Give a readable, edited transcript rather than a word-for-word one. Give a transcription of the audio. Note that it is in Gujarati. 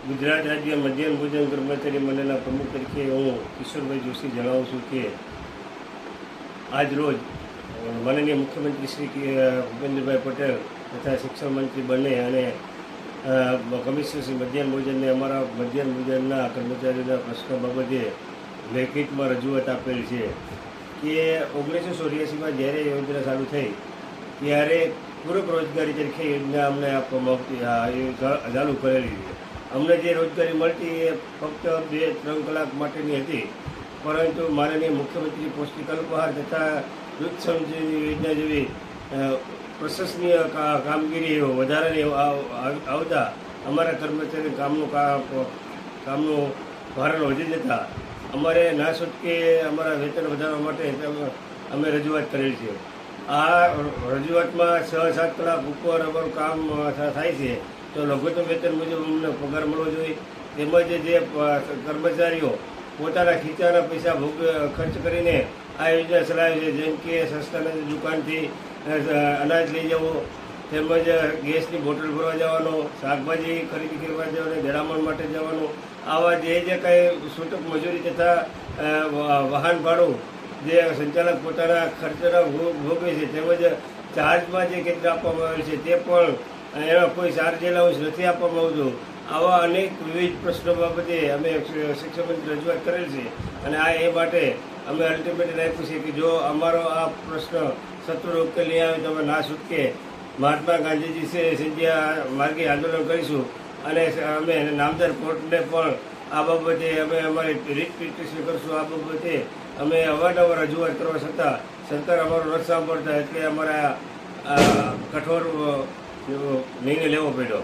ગુજરાત રાજ્ય મધ્યાહન ભોજન કર્મચારી મંડળના પ્રમુખ તરીકે હું કિશોરભાઈ જોશી જણાવું છું કે આજ રોજ માનનીય મુખ્યમંત્રી શ્રી ભૂપેન્દ્રભાઈ પટેલ તથા શિક્ષણ મંત્રી બંને અને કમિશનર શ્રી મધ્યાહન ભોજનને અમારા મધ્યાહન ભોજનના કર્મચારીઓના પ્રશ્ન બાબતે લેખિતમાં રજૂઆત આપેલ છે કે 1984માં જ્યારે યોજના ચાલુ થઈ ત્યારે પૂરક રોજગારી તરીકે યોજના અમને આપવામાં આવતી ચાલુ કરેલી છે. અમને જે રોજગારી મળતી એ ફક્ત 2-3 કલાક માટેની હતી, પરંતુ માનનીય મુખ્યમંત્રી પૌષ્ટિક અલ્પાહાર તથા દૂધ સમૃદ્ધિ યોજના જેવી પ્રશંસનીય કામગીરી વધારાની આવતા અમારા કર્મચારી કામનું ભારણ વધી જતા અમારે ના છૂટકે અમારા વેતન વધારવા માટે અમે રજૂઆત કરેલ છે. આ રજૂઆતમાં 6-7 કલાક ઉપર અમારું કામ થાય છે તો લઘુત્તમ વેતન મુજબ અમને પગાર મળવો જોઈએ. તેમજ જે કર્મચારીઓ પોતાના ખીચાના પૈસા ખર્ચ કરીને આ યોજના ચલાવે છે, જેમ કે સસ્તાના દુકાનથી અનાજ લઈ જવું, તેમજ ગેસની બોટલ ભરવા જવાનો, શાકભાજી ખરીદી કરવા જવાનું, દડામણ માટે જવાનું, આવા જે કાંઈ છૂટક મજૂરી તથા વાહન ભાડું જે સંચાલક પોતાના ખર્ચના ભોગવે છે, તેમજ ચાર્જમાં જે કેન્દ્ર આપવામાં આવેલ છે તે પણ એમાં કોઈ ચાર્જ એલાઉન્સ નથી આપવામાં આવતું. આવા અનેક વિવિધ પ્રશ્નો બાબતે અમે શિક્ષણ મંત્રી રજૂઆત કરેલ છે અને એ માટે અમે અલ્ટિમેટમ આપ્યું છે કે જો અમારો આ પ્રશ્ન સત્વર ઉકેલ નહીં આવે તો અમે ના છૂટકે મહાત્મા ગાંધીજી છે સિંધિયા માર્ગે આંદોલન કરીશું અને અમે નામદાર કોર્ટને પણ આ બાબતે અમે અમારી રીટ પિટિશન કરીશું. આ બાબતે અમે અવારનવાર રજૂઆત કરવા છતાં સરકાર અમારો નથી સાંભળતા, એટલે અમારા કઠોર નિર્ણય લેવો પડ્યો.